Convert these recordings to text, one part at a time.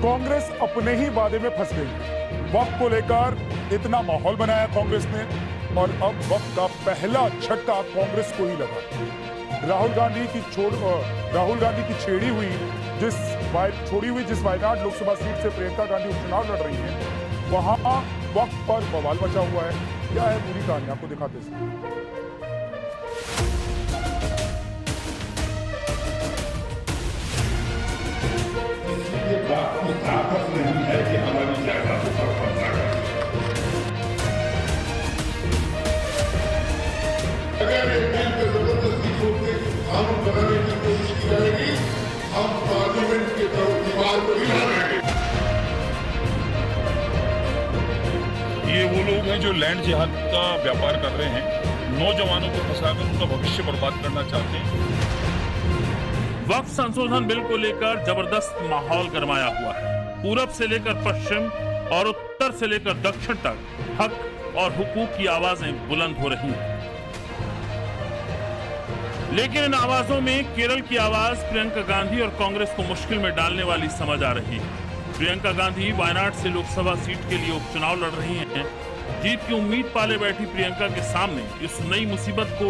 कांग्रेस अपने ही वादे में फंस गई। वक्त को लेकर इतना माहौल बनाया कांग्रेस ने और अब वक्त का पहला झटका कांग्रेस को ही लगा। राहुल गांधी की छोड़ी हुई जिस वायनाड लोकसभा सीट से प्रियंका गांधी उपचुनाव लड़ रही हैं, वहां वक्त पर बवाल मचा हुआ है। क्या है पूरी कहानी, आपको दिखाते हैं। ये बात की ताकत नहीं है कि हमारी जायदाद पर कब्जा करें। अगर एक बिल पे जबरदस्ती छोड़कर कानून बनाने की कोशिश की जाएगी, हम पार्लियामेंट के दीवार को हिला देंगे। ये वो लोग हैं जो लैंड जिहाद का व्यापार कर रहे हैं, नौजवानों को फंसाकर उनका भविष्य बर्बाद करना चाहते हैं। वक्फ संशोधन बिल को लेकर जबरदस्त माहौल गरमाया हुआ है। पूरब से लेकर पश्चिम और उत्तर से लेकर दक्षिण तक हक और हुकूक की आवाजें बुलंद हो रही हैं। लेकिन इन आवाजों में केरल की आवाज प्रियंका गांधी और कांग्रेस को मुश्किल में डालने वाली समझ आ रही है। प्रियंका गांधी वायनाड से लोकसभा सीट के लिए उपचुनाव लड़ रही हैं। जीत की उम्मीद पाले बैठी प्रियंका के सामने इस नई मुसीबत को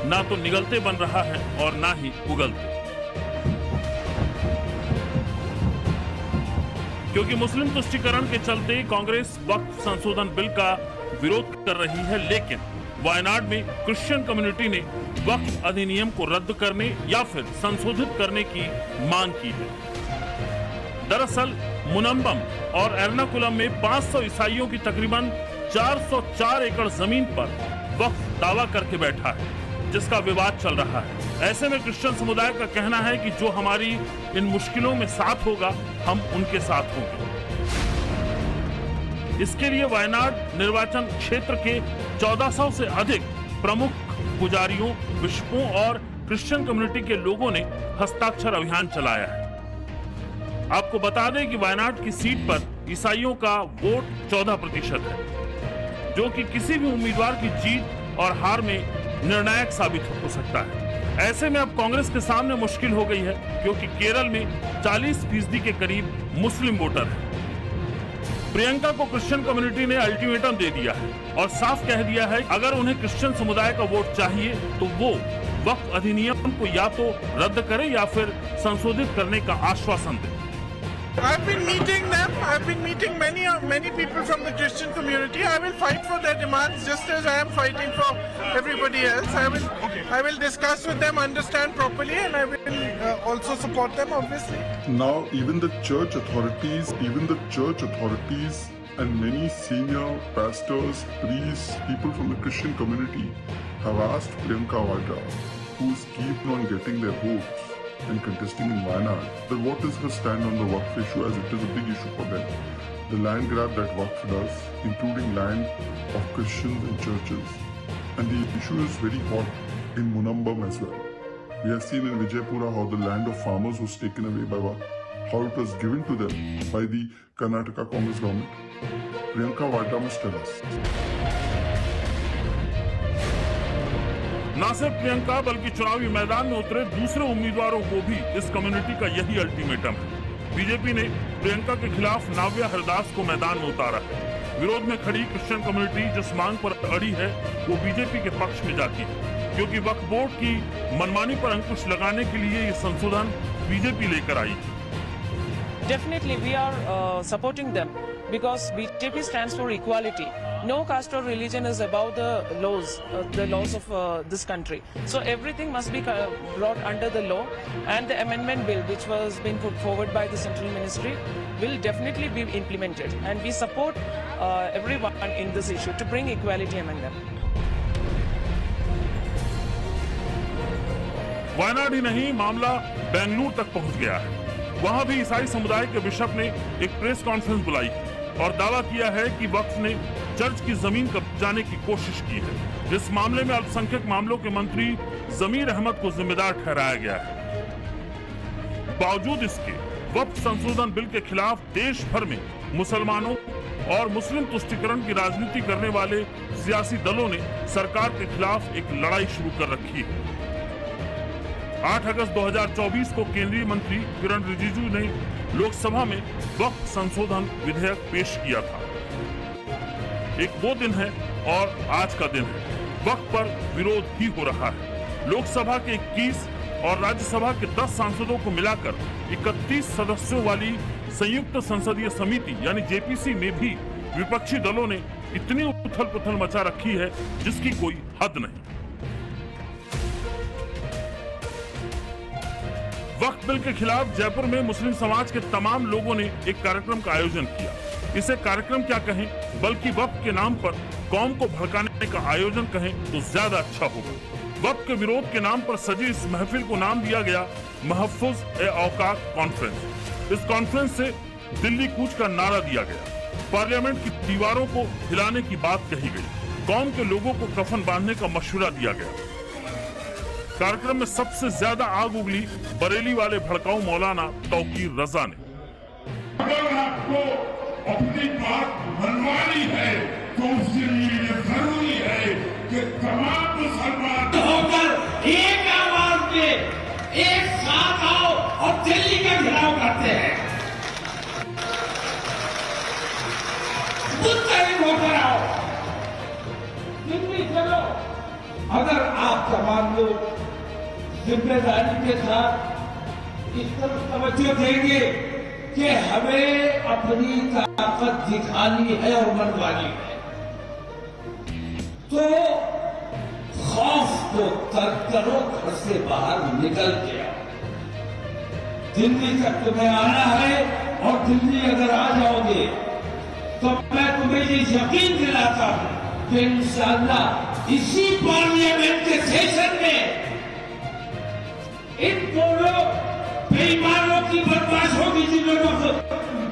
ना तो निगलते बन रहा है और ना ही उगलते, क्योंकि मुस्लिम तुष्टीकरण के चलते कांग्रेस वक्फ संशोधन बिल का विरोध कर रही है। लेकिन वायनाड में क्रिश्चियन कम्युनिटी ने वक्फ अधिनियम को रद्द करने या फिर संशोधित करने की मांग की है। दरअसल मुनम्बम और एर्नाकुलम में 500 ईसाइयों की तकरीबन 404 एकड़ जमीन पर वक्फ दावा करके बैठा है, जिसका विवाद चल रहा है। ऐसे में क्रिश्चियन समुदाय का कहना है कि जो हमारी इन मुश्किलों में साथ होगा, हम उनके साथ होंगे। इसके लिए वायनाड निर्वाचन क्षेत्र के 1400 से अधिक प्रमुख पुजारियों, बिशपों और क्रिश्चियन कम्युनिटी के लोगों ने हस्ताक्षर अभियान चलाया है। आपको बता दें कि वायनाड की सीट पर ईसाइयों का वोट 14% है, जो कि किसी भी उम्मीदवार की जीत और हार में निर्णायक साबित हो सकता है। ऐसे में अब कांग्रेस के सामने मुश्किल हो गई है, क्योंकि केरल में 40% के करीब मुस्लिम वोटर हैं। प्रियंका को क्रिश्चियन कम्युनिटी ने अल्टीमेटम दे दिया है और साफ कह दिया है, अगर उन्हें क्रिश्चियन समुदाय का वोट चाहिए तो वो वक्फ अधिनियम को या तो रद्द करे या फिर संशोधित करने का आश्वासन दे। I've been meeting them. I've been meeting many people from the Christian community. I will fight for their demands just as I am fighting for everybody else. I will discuss with them, understand properly, and I will also support them, obviously. Now, even the church authorities and many senior pastors, priests, people from the Christian community have asked Priyanka Vadra, who's keen on getting their votes and contesting in Wayanad, that what is her stand on the Waqf issue, as it is a big issue for them. The land grab that Waqf does, including land of Christians and churches. And the issue is very hot in Munambam as well. We have seen in Vijaypura how the land of farmers was taken away by Waqf, how it was given to them by the Karnataka Congress government. Priyanka Vadra must tell us. न सिर्फ प्रियंका बल्कि चुनावी मैदान में उतरे दूसरे उम्मीदवारों को भी इस कम्युनिटी का यही अल्टीमेटम है। बीजेपी ने प्रियंका के खिलाफ नाव्या हरदास को मैदान में उतारा है। विरोध में खड़ी क्रिश्चियन कम्युनिटी जिस मांग पर अड़ी है, वो बीजेपी के पक्ष में जाती है, क्योंकि वक्फ बोर्ड की मनमानी पर अंकुश लगाने के लिए ये संशोधन बीजेपी लेकर आई है। Definitely, we are supporting them because BJP stands for equality. No caste or religion is above the laws of this country. So everything must be brought under the law, and the amendment bill, which was being put forward by the central ministry, will definitely be implemented. And we support everyone in this issue to bring equality among them. Wayanad ही नहीं, मामला बेंगलुरु तक पहुंच गया है। वहां भी ईसाई समुदाय के बिशप ने एक प्रेस कॉन्फ्रेंस बुलाई और दावा किया है कि वक्फ ने चर्च की जमीन कब्जाने की कोशिश की है। इस मामले में अल्पसंख्यक मामलों के मंत्री जमीर अहमद को जिम्मेदार ठहराया गया है। बावजूद इसके वक्फ संशोधन बिल के खिलाफ देश भर में मुसलमानों और मुस्लिम तुष्टीकरण की राजनीति करने वाले सियासी दलों ने सरकार के खिलाफ एक लड़ाई शुरू कर रखी है। 8 अगस्त 2024 को केंद्रीय मंत्री किरण रिजिजू ने लोकसभा में वक्फ संशोधन विधेयक पेश किया था। एक वो दिन है और आज का दिन है। वक्फ पर विरोध ही हो रहा है। लोकसभा के 21 और राज्यसभा के 10 सांसदों को मिलाकर 31 सदस्यों वाली संयुक्त संसदीय समिति यानी जेपीसी में भी विपक्षी दलों ने इतनी उथल-पुथल मचा रखी है जिसकी कोई हद नहीं। वक्फ बिल के खिलाफ जयपुर में मुस्लिम समाज के तमाम लोगों ने एक कार्यक्रम का आयोजन किया। इसे कार्यक्रम क्या कहें, बल्कि वक्फ के नाम पर कौम को भड़काने का आयोजन कहें तो ज्यादा अच्छा होगा। वक्फ के विरोध के नाम पर सजी इस महफिल को नाम दिया गया महफूज-ए-औकात कॉन्फ्रेंस। इस कॉन्फ्रेंस से दिल्ली कूच का नारा दिया गया। पार्लियामेंट की दीवारों को हिलाने की बात कही गई। कौम के लोगों को कफन बांधने का मशवरा दिया गया। कार्यक्रम में सबसे ज्यादा आग उगली बरेली वाले भड़काऊ मौलाना तौकीर रजा ने। अगर आपको अपनी बात मनवानी है तो उसके लिए ये जरूरी है कि तमाम मुसलमान होकर एक आवाज में एक साथ आओ और दिल्ली का घेराव करते हैं। मुस्तैद होकर आओ, दिल्ली चलो। अगर आप तमाम लोग जिम्मेदारी के साथ इस तरफ तवज्जो देंगे कि हमें अपनी ताकत दिखानी है और मनवानी है, तो खौफ को तर्क करो, घर से बाहर निकल के आओ। दिल्ली तक तुम्हें आना है और दिल्ली अगर आ जाओगे तो मैं तुम्हें ये यकीन दिलाता हूं कि इंशाअल्लाह इसी पार्लियामेंट के सेशन में इन दोनों बेईमानों की बर्दाश्त होगी जिन्होंने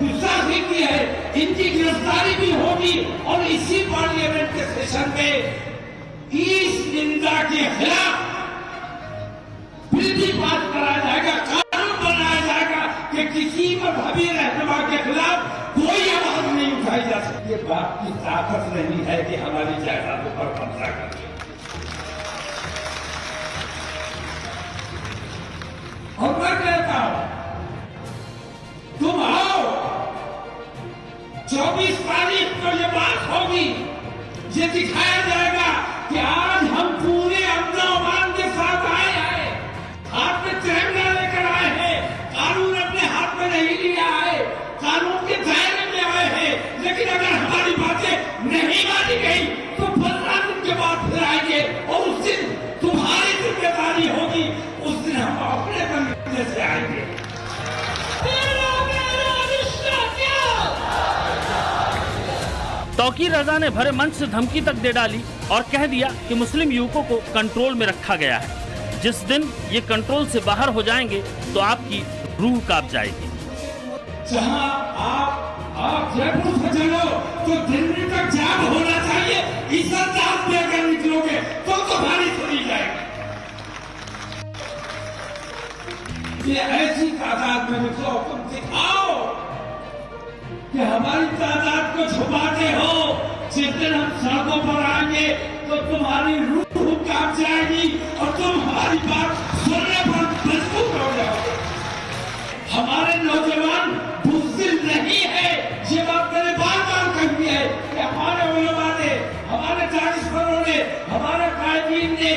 गुस्ताखी की है, इनकी गिरफ्तारी भी होगी और इसी पार्लियामेंट के सेशन में इस निंदा के खिलाफ बिल भी पास कराया जाएगा, कानून बनाया जाएगा कि किसी मजहबी रहनुमा के खिलाफ कोई आवाज नहीं उठाई जा सकती। ये बात की ताकत नहीं है कि हमारी जायदादों पर कब्जा कर ले। और मैं कहता हूं तुम आओ, 24 तारीख को ये बात होगी, ये दिखाया जाएगा कि आज हम पूरे अमन के साथ आए हैं, हाथ में तिरंगा लेकर आए हैं, कानून अपने हाथ में नहीं लिया है, कानून के दायरे में आए हैं। लेकिन अगर हमारी बातें नहीं मानी गई तो 15 दिन के बाद फिर आएंगे और उस दिन तुम्हारी जिम्मेदारी होगी, उस दिन हम अपने तरीके से आएंगे। तौकीर रजा ने भरे मंच से धमकी तक दे डाली और कह दिया कि मुस्लिम युवकों को कंट्रोल में रखा गया है। जिस दिन ये कंट्रोल से बाहर हो जाएंगे तो आपकी रूह कांप जाएगी। जहां आप जयपुर से चलो तो दिल्ली तक जाम होना चाहिए। इस अंदाज में अगर निकलोगे तो तुम्हारी सुनी जाएगी। ये ऐसी तादाद में निकलो, तुम दिखाओ कि हमारी तादाद को छुपाते हो। जिस दिन हम सड़कों पर आएंगे तो तुम्हारी रूह कांप जाएगी और तुम हमारी बात सुनने पर मजबूर हो जाओगे। हमारे नौजवान बुज़दिल नहीं है, ये बात मैंने बार बार कही है कि हमारे उलमा ने, हमारे दानिशवरों ने, हमारे कायदीन ने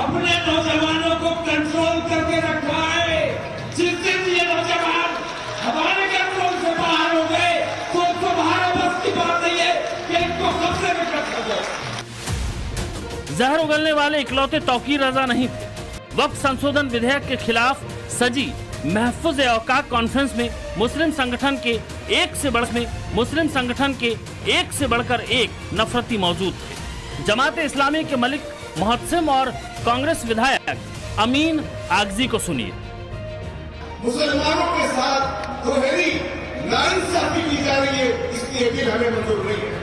अपने नौजवानों को कंट्रोल करके रखा है। जिस दिन ये नौजवान हमारे कंट्रोल से बाहर हो गए तो तुम्हारे बस की बात नहीं है कि इनको कब्जे में कर सको। जहर उगलने वाले इकलौते तौकीर रजा नहीं थे। वक्फ संशोधन विधेयक के खिलाफ सजी महफूज-ए-औकात कॉन्फ्रेंस में मुस्लिम संगठन के एक से बढ़कर एक नफरती मौजूद थे। जमात इस्लामी के मलिक मोहतसिम और कांग्रेस विधायक अमीन आगजी को सुनिए। मुसलमानों के साथ दोहरी नाइंसाफी की जा रही है, इसलिए बिल हमें मंजूर नहीं है।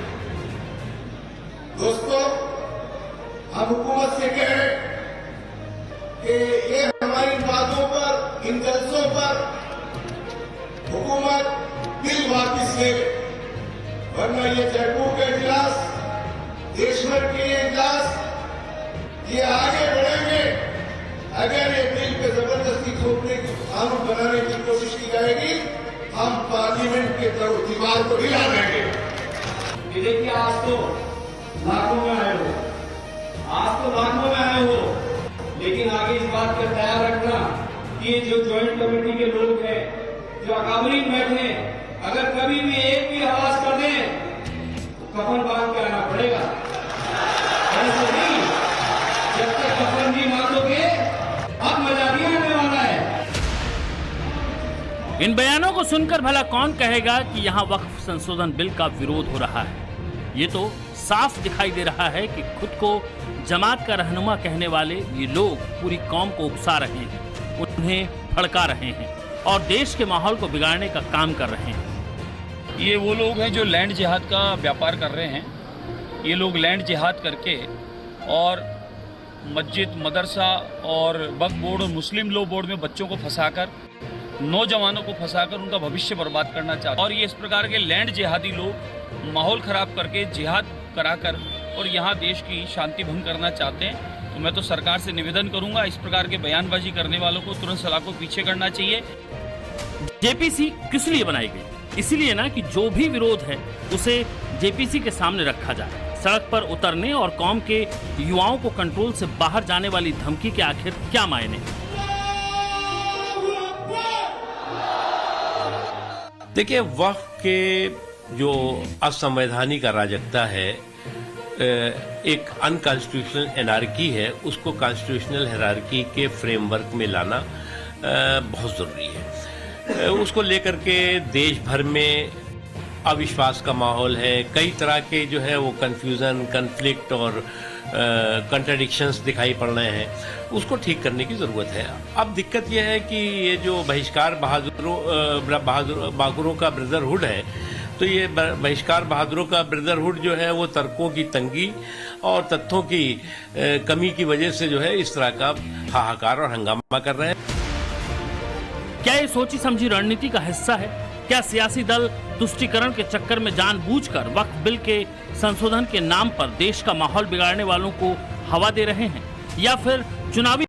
दोस्तों, हम हुकूमत से कह रहे कि ये हमारी बातों पर, इन जलसों पर हुकूमत बिल वापस ले, वरना ये जयपुर का इजलास, देश भर के ये इजलास, ये आगे बढ़ेंगे। अगर ये बिल पे जबरदस्ती थोपने की कानून बनाने की कोशिश की जाएगी, हम पार्लियामेंट के दीवार को हिला देंगे। देखिए आज तो लाखों में आए हो, लेकिन आगे इस बात का ख्याल रखना कि ये जो ज्वाइंट कमेटी के लोग हैं, जो अकाबरीन बैठे हैं, अगर कभी भी एक भी आवाज कर दें तो कफन बांध के आना पड़ेगा। ऐसे नहीं, जब तक कफन नहीं बांधोगे अब मजा नहीं आने वाला है। इन बयानों को सुनकर भला कौन कहेगा कि यहाँ वक्फ संशोधन बिल का विरोध हो रहा है। ये तो साफ दिखाई दे रहा है कि खुद को जमात का रहनुमा कहने वाले ये लोग पूरी कौम को उकसा रहे हैं, उन्हें भड़का रहे हैं और देश के माहौल को बिगाड़ने का काम कर रहे हैं। ये वो लोग हैं जो लैंड जिहाद का व्यापार कर रहे हैं। ये लोग लैंड जिहाद करके और मस्जिद, मदरसा और वक्फ बोर्ड और मुस्लिम लॉ बोर्ड में बच्चों को फंसाकर, नौजवानों को फंसाकर उनका भविष्य बर्बाद करना चाहते हैं। और ये इस प्रकार के लैंड जिहादी लोग माहौल खराब करके जिहाद कराकर और यहाँ देश की शांति भंग करना चाहते हैं। तो मैं तो सरकार से निवेदन करूंगा, इस प्रकार के बयानबाजी करने वालों को तुरंत सलाखों पीछे करना चाहिए। जेपीसी किस लिए बनाई गई? इसीलिए ना कि जो भी विरोध है उसे जेपीसी के सामने रखा जाए। सड़क पर उतरने और कौम के युवाओं को कंट्रोल से बाहर जाने वाली धमकी के आखिर क्या मायने? देखिए, वक्फ के जो असंवैधानिक अराजकता है, एक अनकॉन्स्टिट्यूशनल एनार्की है, उसको कॉन्स्टिट्यूशनल हायरार्की के फ्रेमवर्क में लाना बहुत ज़रूरी है। उसको लेकर के देश भर में अविश्वास का माहौल है, कई तरह के जो है वो कन्फ्यूज़न, कन्फ्लिक्ट और कंट्राडिक्शंस दिखाई पड़ रहे हैं। उसको ठीक करने की ज़रूरत है। अब दिक्कत यह है कि ये जो बहिष्कार बहादुरों का ब्रदरहुड है, तो ये बहिष्कार बहादुरों का ब्रदरहुड जो है वो तर्कों की तंगी और तथ्यों की कमी की वजह से जो है इस तरह का हाहाकार और हंगामा कर रहे हैं। क्या ये सोची समझी रणनीति का हिस्सा है? क्या सियासी दल तुष्टीकरण के चक्कर में जानबूझकर वक्फ बिल के संशोधन के नाम पर देश का माहौल बिगाड़ने वालों को हवा दे रहे हैं, या फिर चुनावी